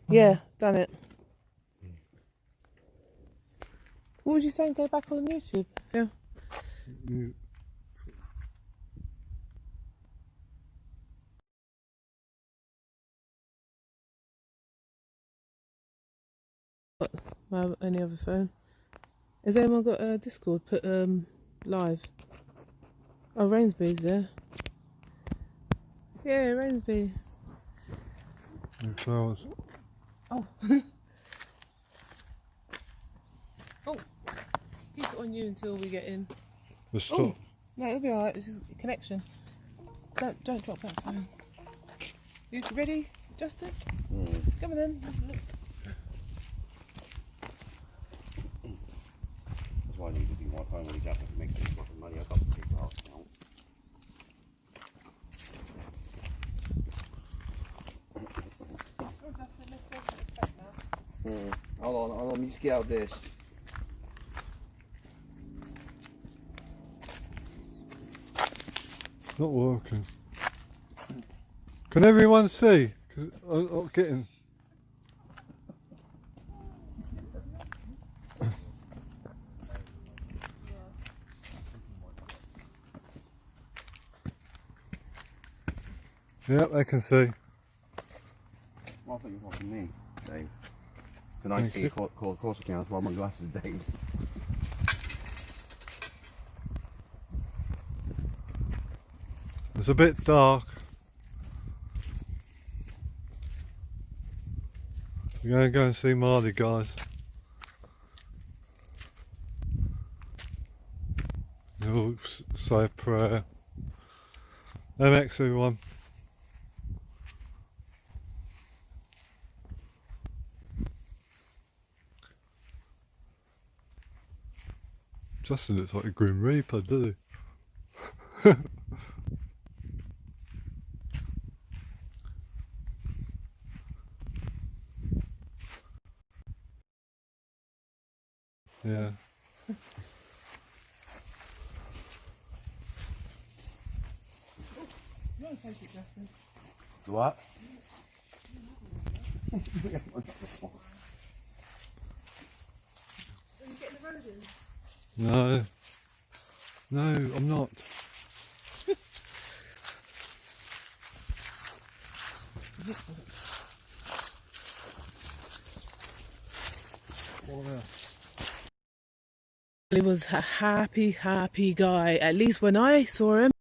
Yeah, done it. What was you saying? Go back on YouTube. Yeah. My only other phone. Has anyone got a Discord? Put live. Oh, Rainsby's there. Yeah, Rainsby. Flowers. Oh. Oh. Keep it on you until we get in. Let's stop. Oh. No, it'll be alright. It's just a connection. Don't drop that phone. You ready, Justin? Come on then. Look. That's why I need to do my phone when he's having to make some fucking money. I've got to take that now. Oh, Justin, let's show some respect now. Hold on, let me just get out of this. Not working. Can everyone see? Because I'm getting. Yep, they can see. Well, I thought you were watching me, Dave. Can I see? Of course I can. That's why my glasses, Dave. It's a bit dark. We're going to go and see Marley, guys. We'll say a prayer. MX everyone. Justin looks like a Grim Reaper, doesn't he? Yeah. You want to take it, Justin? What? Are you getting the road in? No. No, I'm not. He was a happy guy. At least when I saw him.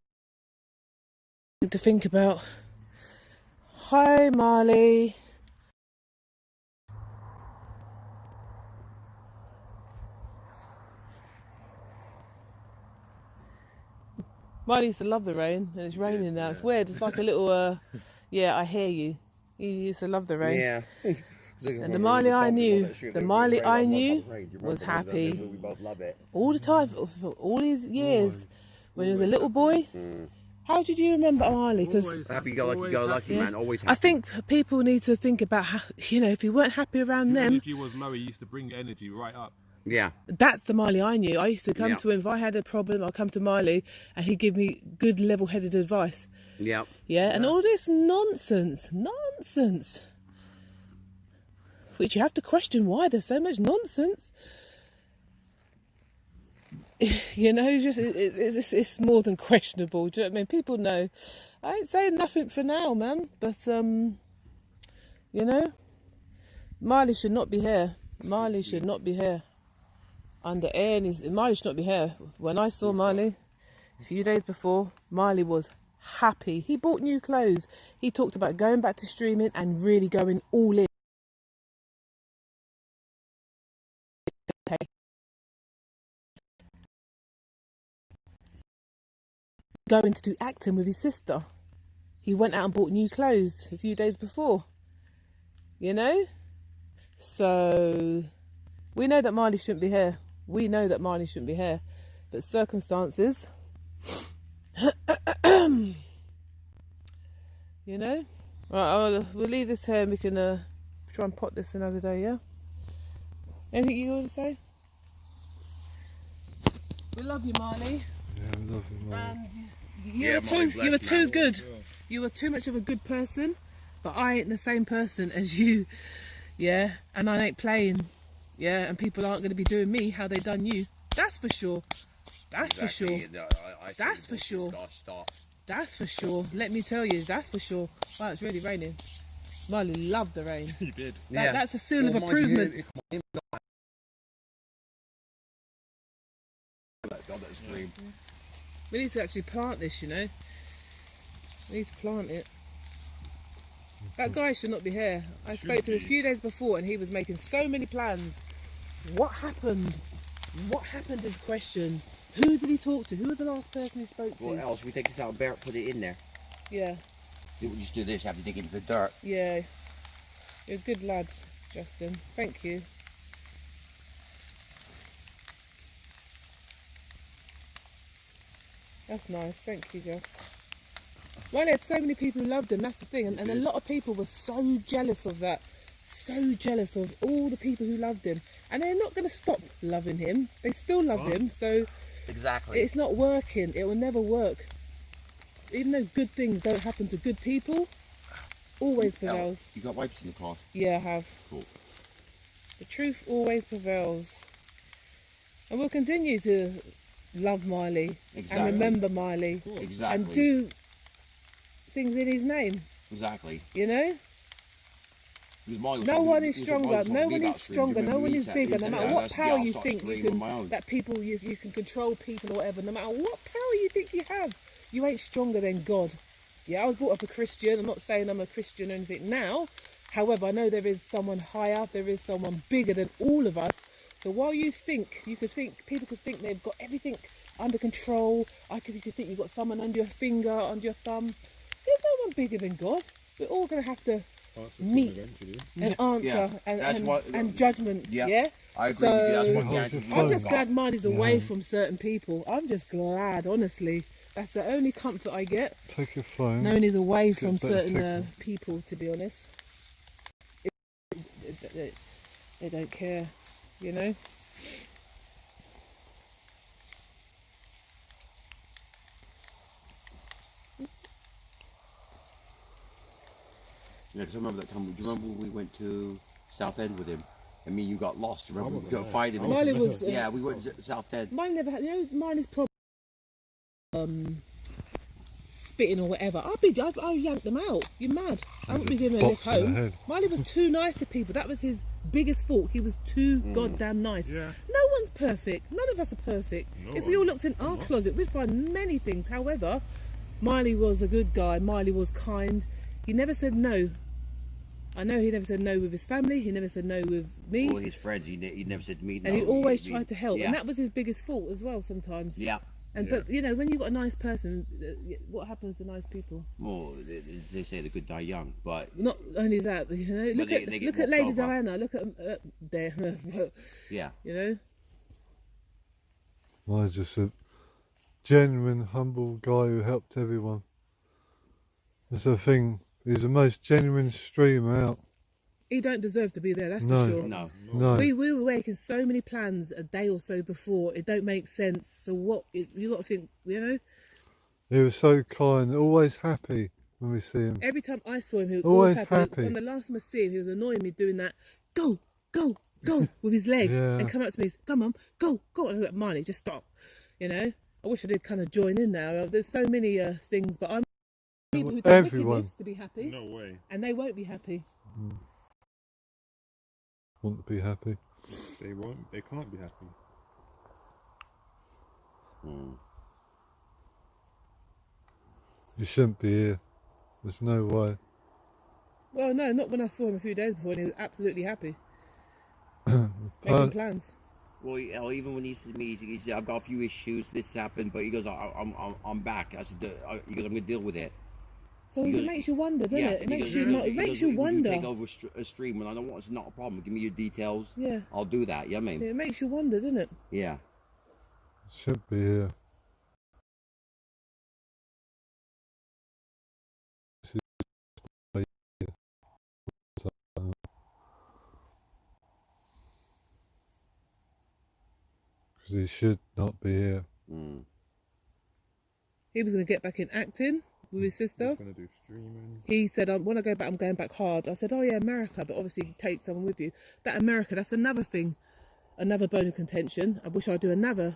To think about. Hi, Marley. Marley used to love the rain, and it's raining now. It's weird. It's like a little, yeah, I hear you. He used to love the rain. Yeah. And the Marley I knew, was happy. We both love it. All the time, for all these years, when he was a little boy. How did you remember Marley? Because Happy-go-lucky, man. Always happy. I think people need to think about how, if you weren't happy around them. Energy was low. He used to bring the energy right up. Yeah. That's the Marley I knew. I used to come to him if I had a problem. I'd come to Marley, and he'd give me good, level-headed advice. Yeah. Yeah, and all this nonsense, which you have to question why there's so much nonsense. It's more than questionable. Do you know what I mean? People know. I ain't saying nothing for now, man. But Marley should not be here. Marley should not be here. Under any, Marley should not be here. When I saw Marley a few days before, Marley was happy. He bought new clothes. He talked about going back to streaming and really going all in. Okay. Going to do acting with his sister. He went out and bought new clothes a few days before. So we know that Marley shouldn't be here. But circumstances, Right, we'll leave this here and we can try and pot this another day, yeah? Anything you want to say? We love you, Marley. Yeah, we love you, Marley. And you were too good. You were too much of a good person. but I ain't the same person as you, yeah, and I ain't playing, yeah, and people aren't going to be doing me how they done you. That's for sure. That's for sure. That's for sure. That's for sure. Let me tell you, that's for sure. Wow, it's really raining. Marley loved the rain. He did. That's a seal of improvement. We need to actually plant this, you know. We need to plant it. That guy should not be here. I spoke to him a few days before and he was making so many plans. What happened? What happened is the question. Who did he talk to? Who was the last person he spoke to? What else? We take this out and bear it, put it in there. Yeah. We just do this, have to dig into the dirt. Yeah. You're a good lad, Justin. Thank you. That's nice. Thank you, Jess. Well, he had so many people who loved him. That's the thing. And a lot of people were so jealous of that. So jealous of all the people who loved him. And they're not going to stop loving him. They still love him. So exactly, it's not working. It will never work. Even though good things don't happen to good people, always prevails. You got wipes in the cloth? Yeah, I have. Cool. The truth always prevails. And we'll continue to love Marley and remember Marley. Exactly. And do things in his name. Exactly. You know? No one is stronger. No one is stronger. No one is bigger. No matter what power you think you can, that people you can control people or whatever. No matter what power you think you have, you ain't stronger than God. Yeah, I was brought up a Christian. I'm not saying I'm a Christian or anything now. However, I know there is someone higher. There is someone bigger than all of us. So while you think, people could think they've got everything under control. You could think you've got someone under your finger, under your thumb. There's no one bigger than God. We're all going to have to meet and answer and judgment. Yeah. I agree so with you. I'm just glad Marley's away from certain people. I'm just glad, honestly. That's the only comfort I get. Take your phone. Knowing he's away from certain people, to be honest. They don't care, you know. Yeah, because I remember that time. Do you remember when we went to South End with him? I mean, you got lost. Remember, we go find him. Marley was. Yeah, we went to South End. Marley never had. You know, Marley's problem. Spitting or whatever. I'll yank them out. You're mad. I wouldn't be giving him a lift home. Marley was too nice to people. That was his biggest fault. He was too goddamn nice. Yeah. No one's perfect. None of us are perfect. If we all looked in our closet, we'd find many things. However, Marley was a good guy. Marley was kind. He never said no. I know he never said no with his family. He never said no with me. Or his friends. He never said me no. And he always tried to help. Yeah. And that was his biggest fault as well sometimes. Yeah. And but you know, when you've got a nice person, what happens to nice people? Well, they say the good die young, but not only that, but, you know, look at Lady Diana. Look at there. Yeah. You know. Well, just a genuine, humble guy who helped everyone. That's the thing. He's the most genuine streamer out. He don't deserve to be there, that's for sure. No. We were making so many plans a day or so before. It don't make sense. So what, you got to think, you know? He was so kind, always happy when we see him. Every time I saw him, he was always happy. On the last time I see him, he was annoying me doing that, go, with his leg. And come up to me, come on, go. And I was like, Marley, just stop. You know? I wish I did kind of join in now. There's so many things, but I'm people who do wickedness to be happy. No way. And they won't be happy. Want to be happy. They won't. They can't be happy. You shouldn't be here. There's no way. Well, no, not when I saw him a few days before and he was absolutely happy. Making plans. Well, even when he said to me, he said, I've got a few issues, this happened, but he goes, I'm back. I said, he goes, I'm going to deal with it. So it makes you wonder, doesn't it? It makes you wonder. You take over a stream, and I don't want, it's not a problem. Give me your details. Yeah. I'll do that. Yeah, I mean. It makes you wonder, doesn't it? Yeah. Should be here. Because he should not be here. He was going to get back in acting. with his sister. He's gonna do streaming. He said, when I go back, I'm going back hard. I said, oh yeah, America, but obviously take someone with you. That America, that's another thing, another bone of contention. I wish I'd do another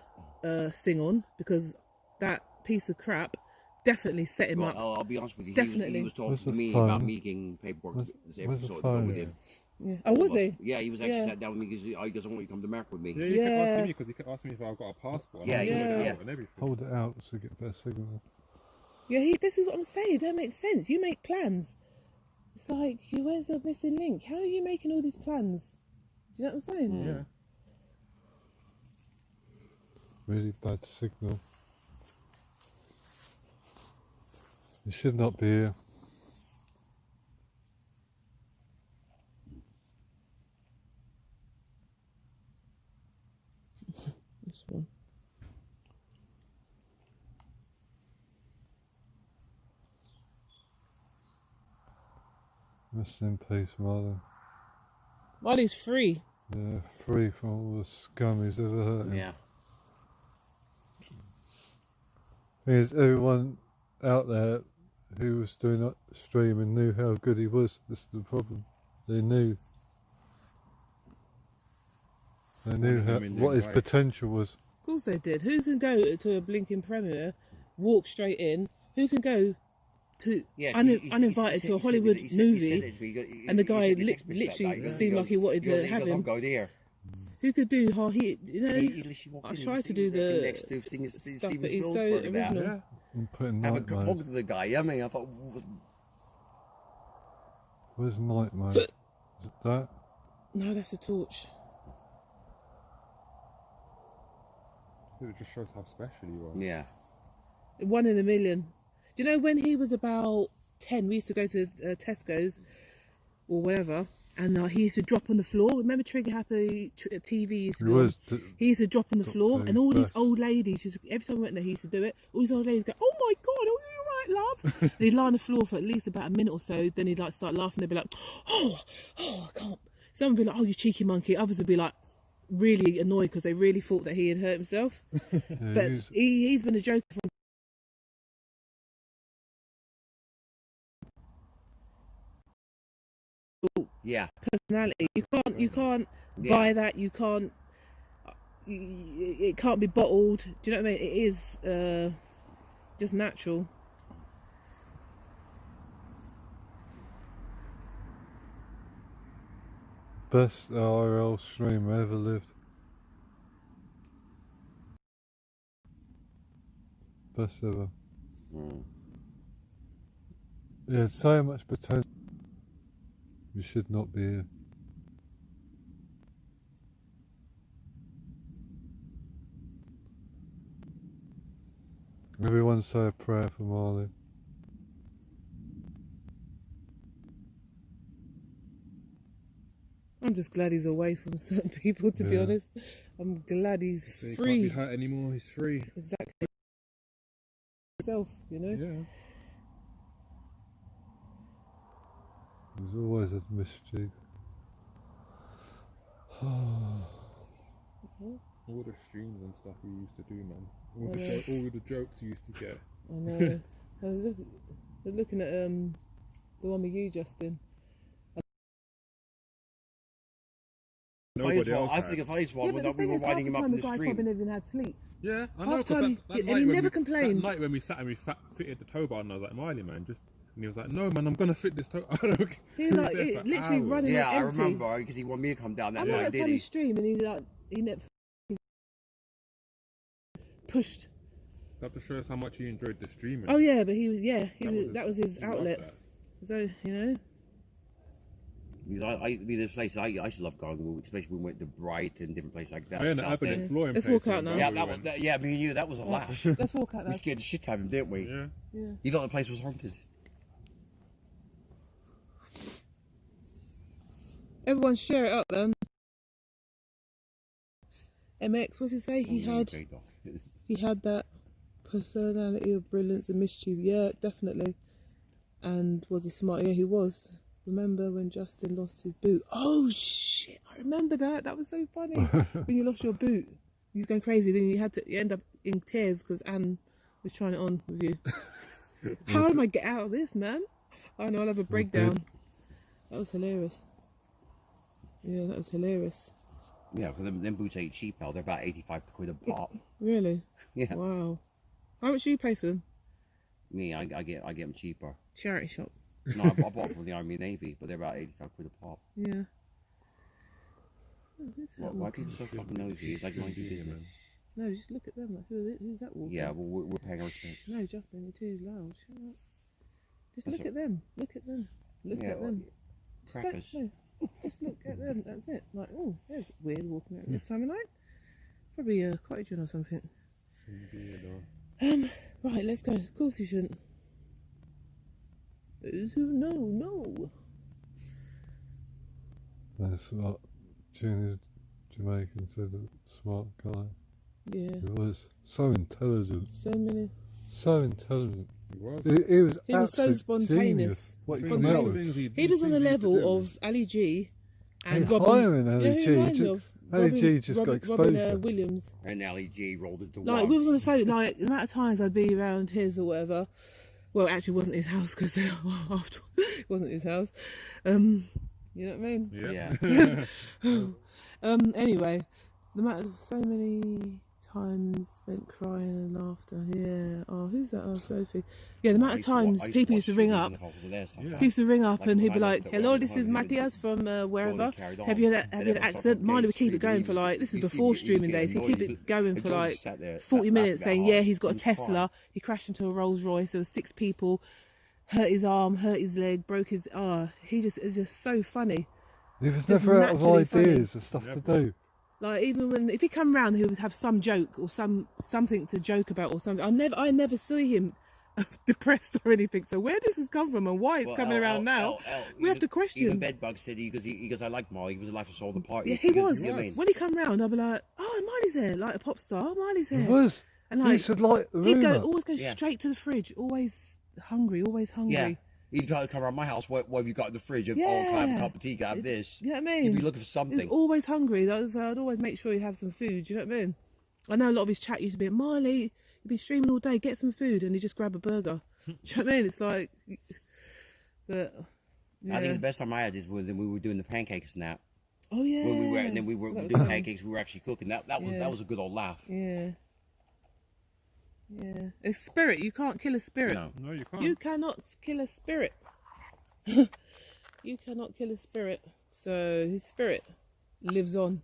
thing on, because that piece of crap definitely set him up. I'll be honest with you. Definitely. He was talking to me phone? about me getting paperwork Where's the sorted phone? with him. Yeah. Oh, was he? Yeah, he was actually Yeah. sat down with me because he doesn't want you to come to America with me. Yeah, you kept asking me because he kept asking me if I've got a passport. And Yeah, I sorted it yeah. out and everything. Hold it out so you get better signal. Yeah, this is what I'm saying. It don't make sense. You make plans. It's like, where's the missing link? How are you making all these plans? Do you know what I'm saying? Yeah. Really bad signal. You should not be here. This one. Rest in peace, Marlon. Molly's free. Yeah, free from all the scum he's ever hurt him. Yeah. Here's everyone out there who was doing that stream and knew how good he was. This is the problem. They knew. They knew what his potential was. Of course they did. Who can go to a blinking premiere, walk straight in? Who can go to uninvited to a Hollywood movie, and the guy literally seemed like he wanted to have him? Go there. Who could do how he, you know? He literally walked I in, tried he to do was the next to stuff, Steven but he's so Spielberg about original. Yeah. And putting have a night mode. talk to the guy. I mean, I thought, Where's night mode? Is it that? No, that's a torch. It just shows how special he was. yeah. 1 in a million. Do you know when he was about 10, we used to go to Tesco's or whatever, and he used to drop on the floor. Remember Trigger Happy TV used to be on? He used to drop on the floor, and all these old ladies, every time we went there, he used to do it. All these old ladies go, "Oh my God, are you right, love?" And he'd lie on the floor for at least about a minute or so. Then he'd like start laughing. They'd be like, "Oh, I can't." Some would be like, "Oh, you cheeky monkey." Others would be like, really annoyed because they really thought that he had hurt himself. But he's been a joker from Yeah. personality. You can't buy that. You can't. It can't be bottled. Do you know what I mean? It is just natural. Best IRL streamer ever lived. Best ever. He had so much potential. You should not be here. Everyone say a prayer for Marley. I'm just glad he's away from certain people, to be honest. I'm glad he's So he free. can't be hurt anymore. He's free. Exactly. Himself, you know? Yeah. There's always a mischief. All the streams and stuff we used to do, man. All the jokes we used to get. I know. I was looking at the one with you, Justin. Nobody else I had. think the funniest one Yeah, was but that we were riding him up in the guy street. probably never even had sleep. Yeah, I know. Half 'cause time, that and night he when never we- complained. That night when we sat and we fitted the tow bar, and I was like, Miley, man, just. And he was like, no, man, I'm gonna fit this tow. He like literally running Yeah, like I empty. remember because he wanted me to come down that I'm night, like did funny he? stream, and he never pushed. That just shows how much he enjoyed the streaming. Oh yeah, but that was his he loved outlet. that. So you know. Because I mean, the place I used to love going, especially when we went to Brighton, different places like that. Yeah, and South I've been End. exploring Let's places walk out now. where Yeah, we that went. was, yeah, me and you, that was a laugh. Let's walk out We now. scared the shit out of him, didn't we? Yeah. Yeah. You thought the place was haunted. Everyone share it up then. MX, what's he say? He had that personality of brilliance and mischief. Yeah, definitely. And was a smart. Yeah, he was. Remember when Justin lost his boot? Oh shit! I remember that. That was so funny. When you lost your boot, you was going crazy. Then you end up in tears because Anne was trying it on with you. How am I get out of this, man? I know I'll have a breakdown. That was hilarious. Yeah, that was hilarious. Yeah, because them boots ain't cheap now. They're about 85 quid a pop. Really? Yeah. Wow. How much do you pay for them? Me, I get them cheaper. Charity shop. No, I bought from the Army and Navy, but they're about 85 quid a pop. Yeah. Why are people so fucking nosy? It's like mind your business. No, just look at them. Like, who's that walking? Yeah, well, we're paying our respects. No, Justin, you're too loud. Shut up. Just That's look at them. Look at them. Look Yeah, at them. Crackers. Just look at them. That's it. Like, oh, there's weird walking around this time of night. Probably a cottage or something. Right, let's go. Of course you shouldn't. Those who know. That's what Junior Jamaican said, a smart guy. Yeah. He was so intelligent. So many. So intelligent. He was. He was He was so absolute spontaneous. genius. What he come out with. He was on the level of Ali G and Robin. Hiring Ali who G. reminds me of? Ali G just got Robin exposure. Williams. And LEG rolled into Like, one. we was on the phone, like, the amount of times I'd be around his or whatever. Well, actually, it wasn't his house because after it wasn't his house. You know what I mean? Yeah. Anyway, the amount of so many times spent crying and laughter. Yeah. Oh, who's that? Oh, Sophie. Yeah, the amount of times people used to ring up. People used to ring up Like and he'd when be I like, left at "Hello, work, this is I Matthias from wherever. carried on. Have you had And an everyone accident?" started Marley would keep it going screaming, for like, this is you see, before you streaming get days. He'd keep annoyed. it going And for George like sat there, 40 laughing minutes, at saying, heart "Yeah, he's got a and crying. Tesla. He crashed into a Rolls Royce. There was 6 people, hurt his arm, hurt his leg, broke his. It's just so funny. He was Just never out of naturally funny. ideas and stuff to do. Like, even if he come round, he would have some joke or something to joke about or something. I never see him depressed or anything. So where does this come from and why it's coming around now? We have to question. Even Bedbug said he goes, I like Molly. He was the life of soul of the party. Yeah, he was. You know what I mean? When he come round, I'll be like, "Oh, Miley's here," like a pop star. "Oh, Miley's here." He was. And He like, should like the he'd rumour. always go Yeah. straight to the fridge. Always hungry. Always hungry. Yeah. He'd come around my house. What have you got in the fridge? Yeah. Oh, can I have a cup of tea? Can I have this? You know what I mean? He'd be looking for He's something. always hungry. I'd always make sure he'd have some food. You know what I mean? I know a lot of his chat used to be, "Marley, you've been streaming all day. Get some food," and he just grab a burger. Do you know what I mean? It's like, but yeah. I think the best time I had is when we were doing the pancake snap. Oh yeah. When we were, and then we were That was doing fun. pancakes. We were actually cooking. That was a good old laugh. Yeah. Yeah. A spirit. You can't kill a spirit. No. No, you can't. You cannot kill a spirit. You cannot kill a spirit. So his spirit lives on.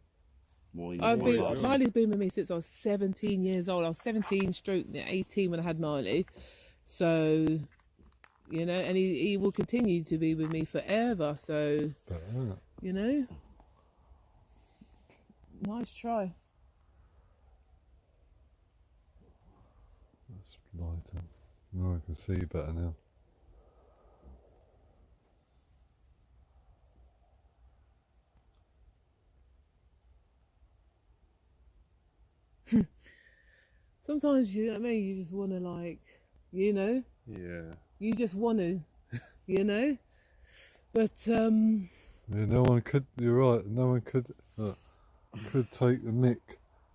Well, Miley's been with me since I was 17 years old. I was 17 stroke 18 when I had Miley. So, you know, and he will continue to be with me forever. So, But, you know, nice try. that's lighter. No, I can see better now. Sometimes, you know what I mean, you just want to, like, you know, Yeah. you just want to, you know. But Yeah, no one could. You're right. No one could take the mick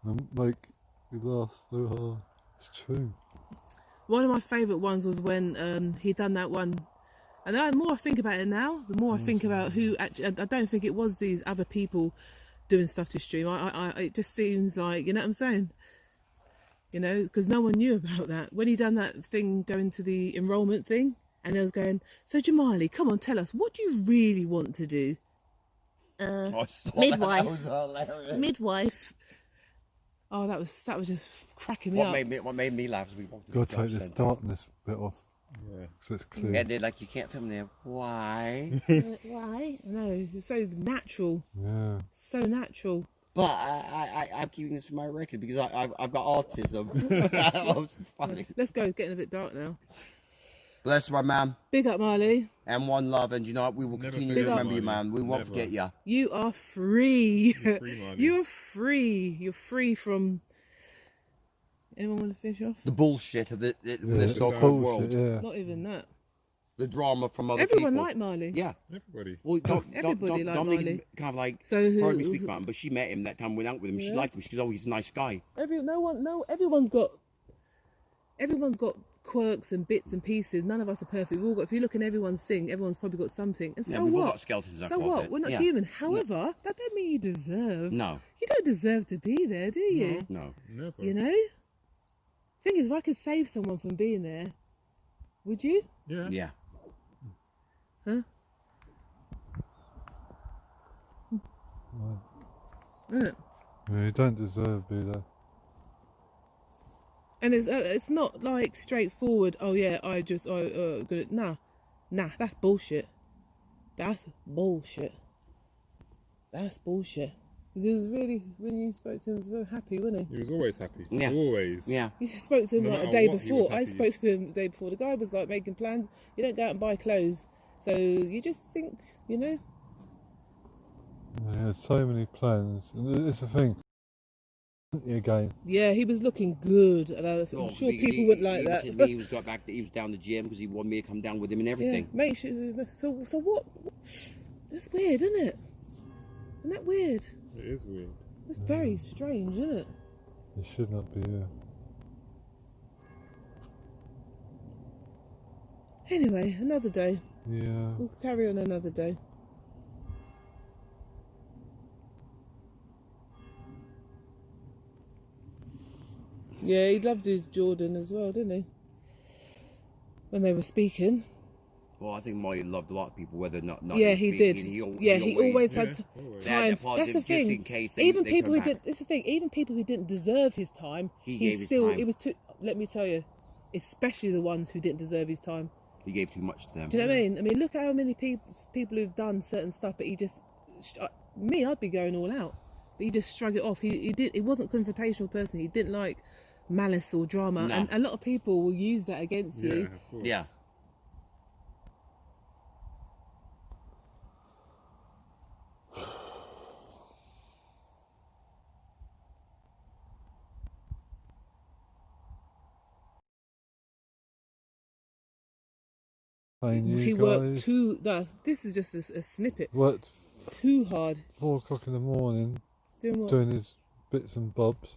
and make you laugh so hard. It's true. one of my favourite ones was when he done that one. And the more I think about it now, the more I think about who actually. I don't think it was these other people doing stuff to stream. It just seems like, you know what I'm saying? You know, because no one knew about that. When he done that thing, going to the enrolment thing, and they was going, "So Jamali, come on, tell us, what do you really want to do?" Midwife. Midwife. Oh, that was just cracking me up. What made me laugh is we walked. Got to take this darkness bit off Yeah. so it's clear. Yeah, they're like, you can't film there. Why? Why? No, it's so natural. Yeah. So natural. But I'm keeping this for my record because I've got autism. That was funny. Let's go. It's getting a bit dark now. Bless my man Big up, Marley. and one love, and you know what? We will Never continue forget to remember you, Marley. man. We won't Never. forget you. You are free. You're free, Marley. You're free. You're free from. Anyone want to finish off? The bullshit of Yeah, this it's so-called bullshit, world. Yeah. Not even that. The drama from other Everyone people. liked Marley. Yeah. Everybody. Well, Everybody liked don't make Marley. it kind of like So heard me speak about him, but she met him that time, went out with him. She Yeah. liked him. She goes, "Oh, he's a nice guy." Everyone's got quirks and bits and pieces. None of us are perfect. We all got. If you look in everyone's thing, everyone's probably got something. And Yeah, so we've all what? got skeletons in our So what? closet. We're not Yeah. human. However, that don't mean you deserve. No. You don't deserve to be there, do you? No. Never. You know. Thing is, if I could save someone from being there, would you? Yeah. Yeah. Huh? Right. Isn't it? Yeah, you don't deserve to be there. And it's not like straightforward. Oh yeah, good. Nah, that's bullshit. That's bullshit. That's bullshit. He was really, when you spoke to him, very happy, wasn't He was always happy. Yeah. Always. Yeah. he? You spoke to him No like a matter day what, he was before. I happy. spoke to him the day before. The guy was like making plans. You don't go out and buy clothes, so you just think, you know. He had so many plans, and it's the thing. Again, Yeah, he was looking good, and I'm Well, sure people would like he that. said to me he was got back. He was down the gym because he wanted me to come down with him and Yeah, everything. make sure. So what? That's weird, isn't it? Isn't that weird? It is weird. It's very strange, isn't it? it should not be here. Anyway, another day. Yeah. We'll carry on another day. Yeah, he loved his Jordan as well, didn't he? When they were speaking. Well, I think Molly loved a lot of people, whether or not. Yeah, he did. He He always had always. They had time. the positive That's the just thing. in case they- Even they people come who didn't. That's the thing. Even people who didn't deserve his time, He he gave his still. time. It was too. Let me tell you, especially the ones who didn't deserve his time. He gave too much to them. Do you know what I mean? I mean, look at how many people who've done certain stuff, but he just. Me, I'd be going all out, but he just shrugged it off. He did. He wasn't a confrontational person. He didn't like malice or drama, No. and a lot of people will use that against Yeah, you. of course. Yeah. Paying you He guys. worked too. No, this is just a snippet. Worked Too hard. 4 o'clock in the morning Doing what? doing his bits and bobs.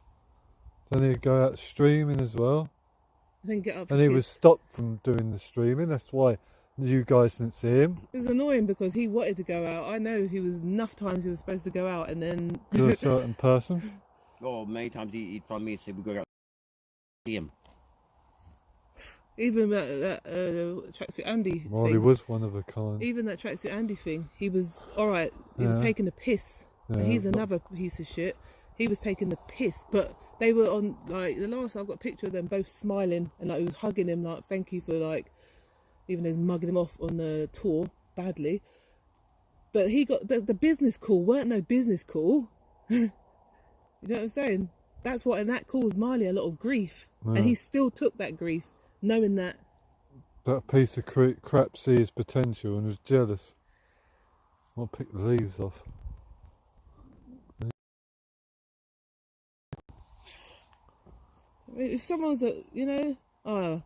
Then he'd go out streaming as well. Then get up. And for he was kids. stopped from doing the streaming. That's why you guys didn't see him. It was annoying because he wanted to go out. I know he was enough times he was supposed to go out, and then To a certain person. Oh, many times he'd phone me and say, "We go out see him." even that tracksuit Andy Well, he thing, was one of a kind. even that tracksuit Andy thing, he was all right. He was Yeah. taking the piss. And Yeah, he's but- another piece of shit. He was taking the piss, but they were on like the last. I've got a picture of them both smiling and like he was hugging him like thank you for like, even though he was mugging him off on the tour badly. But he got the business call weren't no business call. You know what I'm saying? That's what, and that caused Marley a lot of grief, Yeah. and he still took that grief, knowing that. That piece of crap see his potential and was jealous. I'll pick the leaves off. If someone's a, you know, oh,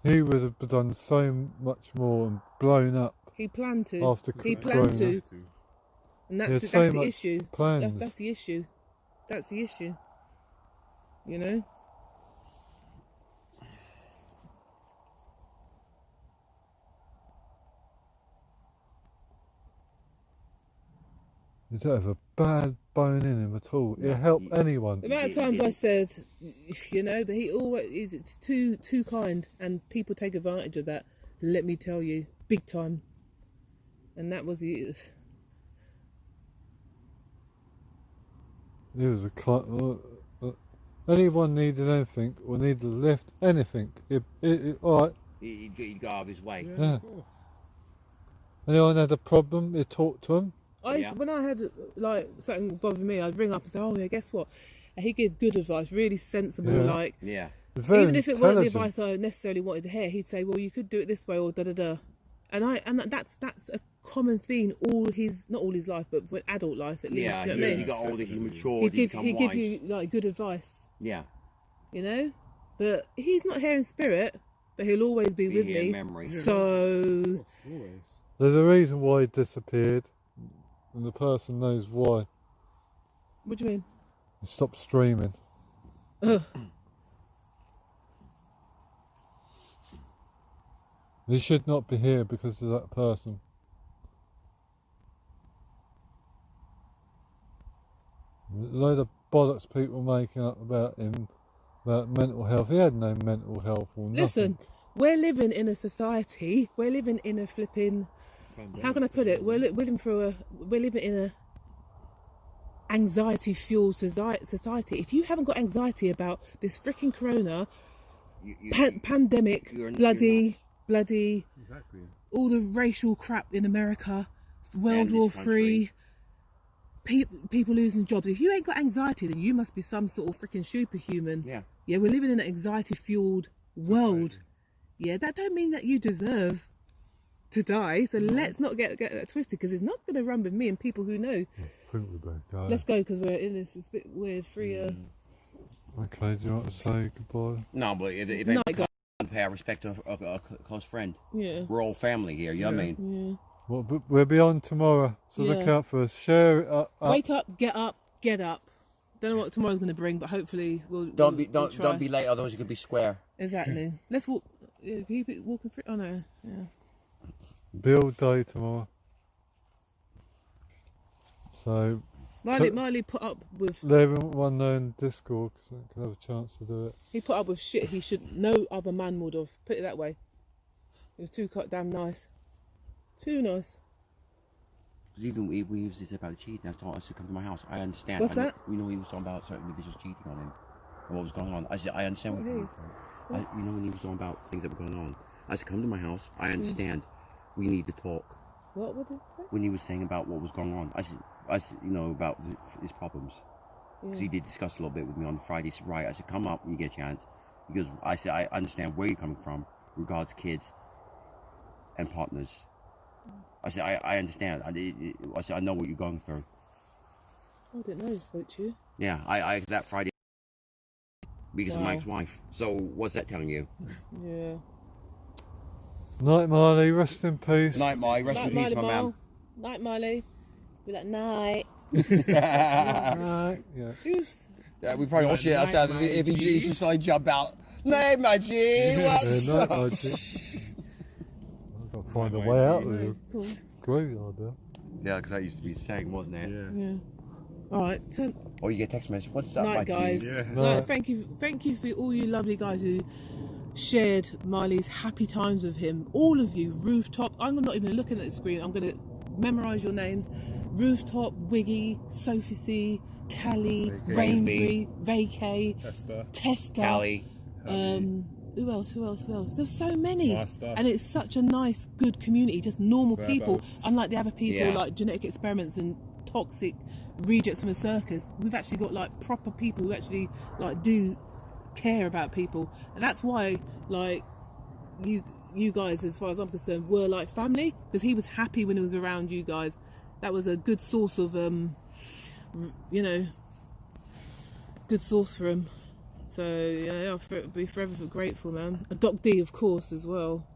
He would have done so much more and blown up he planned to. after He growing planned to. up. And He that's, had so that's the much issue. plans. That's the issue. That's the issue. You know? He don't have a bad bone in him at all. He'll No, help he- anyone. The amount of times I said, you know, but he always is too kind, and people take advantage of that. Let me tell you, big time. And that was it. He was a anyone needed anything or needed a lift, anything. Alright. He'd go out of his way. Yeah, Yeah. of course. Anyone had a problem, he'd talk to him. Yeah. When I had like something bother me, I'd ring up and say, "Oh yeah, guess what?" And he'd give good advice, really sensible, Yeah. like. Yeah. Very Even if it weren't the intelligent. advice I necessarily wanted to hear, he'd say, "Well, you could do it this way," or da da da. And that's a common theme not all his life, but for adult life at least. Yeah. You know He, what I he mean? got older, he matured, He'd he give become he'd give wise. you like good advice, Yeah. you know. But he's not here in spirit, but he'll always be with here in me. memory. So Of course, always. There's a reason why he disappeared, and the person knows why. what do you mean? He stopped streaming. Ugh. He should not be here because of that person. A load of bollocks people making up about him, about mental health. He had no mental health or nothing. Listen, we're living in a society. We're living in a flipping. How can I put it? We're living in a anxiety-fueled society. If you haven't got anxiety about this freaking corona pandemic, you're bloody, Exactly. all the racial crap in America, World And War this country. III, people losing jobs. If you ain't got anxiety, then you must be some sort of freaking superhuman. Yeah. Yeah, we're living in an anxiety-fueled world. Yeah, that don't mean that you deserve to die. So let's not get that twisted, because it's not going to run with me and people who know. I think we better go. Let's go, because we're in this. It's a bit weird. Free. Okay, do you want to say goodbye? No, but if Night, I guys. pay our respect to a close friend, Yeah. we're all family here. You know what I mean? Yeah. Well, but we'll be on tomorrow, so look Yeah. out for us. Share it up. Wake up, get up, get up. Don't know what tomorrow's going to bring, but hopefully we'll. Don't we'll try. don't be late, otherwise you could be square. Exactly. Let's walk. Yeah, keep it walking free. Oh no. Yeah. Build day tomorrow. So Marley put up with. let everyone know in Discord because they can have a chance to do it. He put up with shit he should. No other man would have. Put it that way. It was too damn nice. Too nice. Because even we used to say about cheating. I told us to come to my house. I understand. What's I know, that? We know he was talking about certain individuals cheating on him and what was going on. I said I understand what you're coming from. You know, when he was talking about things that were going on, I said come to my house. I understand. We need to talk. What did he say? When he was saying about what was going on, I said, you know, about his problems. Because he did discuss a little bit with me on Friday. He said, right, I said, come up when you get a chance. Because I said, I understand where you're coming from, regards to kids and partners. I said, I understand. I said, I know what you're going through. I didn't know he spoke to you. Yeah, I that Friday because of Wow. Mike's wife. So what's that telling you? Yeah. Night, Marley. Rest in peace. Night, Mike. Rest in peace, my man. Night, Marley. Be like, night. Right, yeah. Who's. Yeah, we probably all shit ourselves if he just like jump out. Night, my G. What's Night, up? Margie. I've got to find a way out of here. Cool. Graveyard there. Yeah, because that used to be saying, wasn't it? Yeah. Yeah. Alright, Or you get text message. What's up, my night, G? guys. Yeah. No, No. thank you for all you lovely guys who shared Marley's happy times with him. All of you, Rooftop. I'm not even looking at the screen. I'm going to memorise your names. Rooftop, Wiggy, Sophie C, Callie, Rainbury, Vacay, Testa, Callie. who else? There's so many. Master. And it's such a nice, good community, just normal people. Verbose. Unlike the other people Yeah. like genetic experiments and toxic rejects from a circus. We've actually got like proper people who actually like do care about people. And that's why like you guys, as far as I'm concerned, were like family, because he was happy when he was around you guys. That was a good source of good source for him. So I'll be forever grateful, man. And Doc D, of course, as well.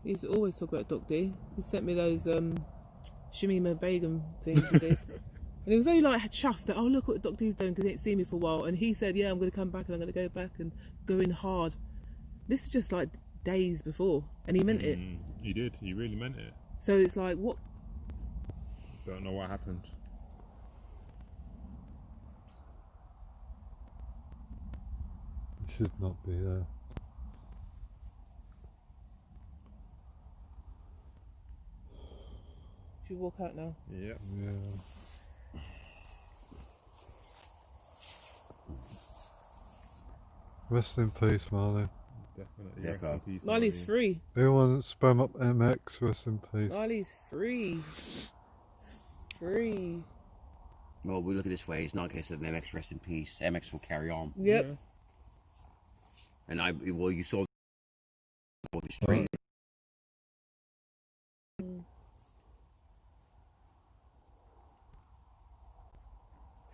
He used to always talk about Doc D. He sent me those Shamima Begum things he did. And it was only like chuffed that, oh, look what Doc D's doing, because he ain't seen me for a while. And he said, yeah, I'm going to come back and I'm going to go back and go in hard. This is just like days before. And he meant it. He did. He really meant it. So it's like, what? Don't know what happened. You should not be there. Should we walk out now? Yeah. Yeah. Rest in peace, Marley. Definitely. Yeah, Rest in go. peace, Marley's Marley. free. Everyone that spam up MX, rest in peace. Marley's free. Free. Well, we look at it this way. It's not a case of MX rest in peace. MX will carry on. Yep. Yeah. And you saw the street.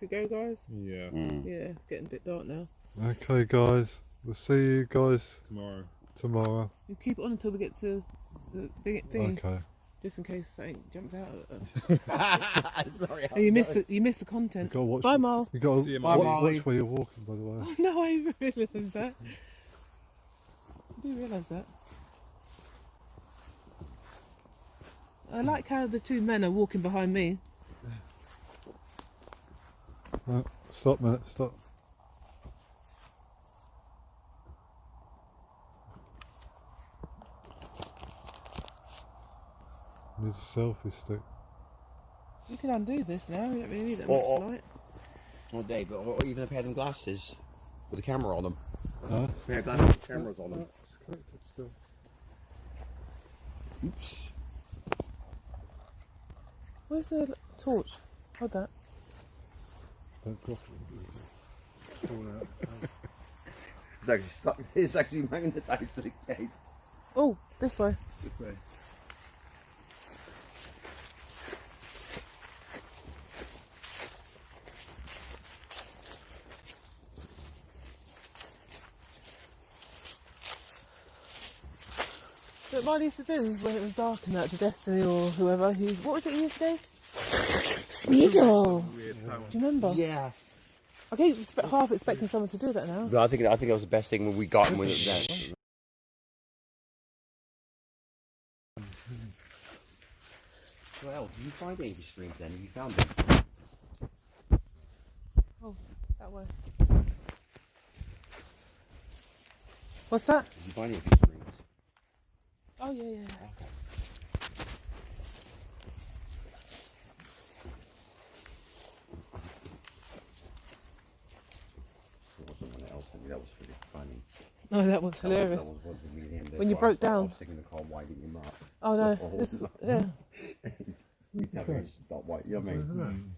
Should we go, guys? Yeah. Yeah, it's getting a bit dark now. Okay, guys. We'll see you guys Tomorrow. tomorrow. You keep it on until we get to the thing. Okay. just in case something jumps out at us. Sorry. And you miss the content. You gotta watch. Bye, Mal. You gotta See you, Bye, Marley. Marley. watch where you're walking, by the way. Oh, no, I realise that. I do realise that. I like how the two men are walking behind me. No, stop, minute, stop. Need a selfie stick. You can undo this now. You don't really need that Oh, much light. Or Dave, or even a pair of them glasses with a camera on them. Huh? A pair of glasses with cameras on them. It's connected still. Oops. Where's the torch? Hold that. Don't drop it. Fall out. It's actually stuck. It's actually magnetised to the case. Oh, this way. This way. What Marley used to do when it was dark and that to Destiny or whoever. What was it he used to do? Smeagol. Do you remember? Yeah. I keep half expecting someone to do that now. But I think that was the best thing when we got him when it was there. Well, did you find any of your streams then? Have you found them? Oh, that way. What's that? Did you find any of your streams? Oh, yeah, yeah. Okay. Someone else, I mean, that was pretty funny. Oh, that was hilarious. That was me and him. When you broke down. I was thinking the car winding him up. Oh, no. Oh, This, yeah. He's never stop white, you know what I mean?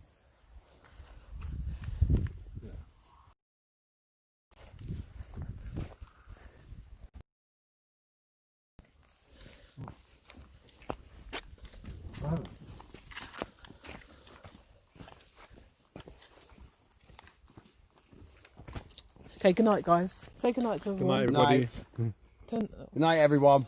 Okay, good night, guys. Say good night to Good night, everyone. everybody. Turn- Good night, everyone.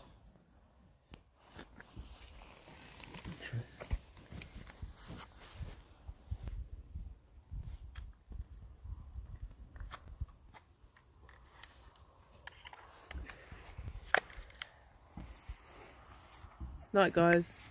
Night, guys.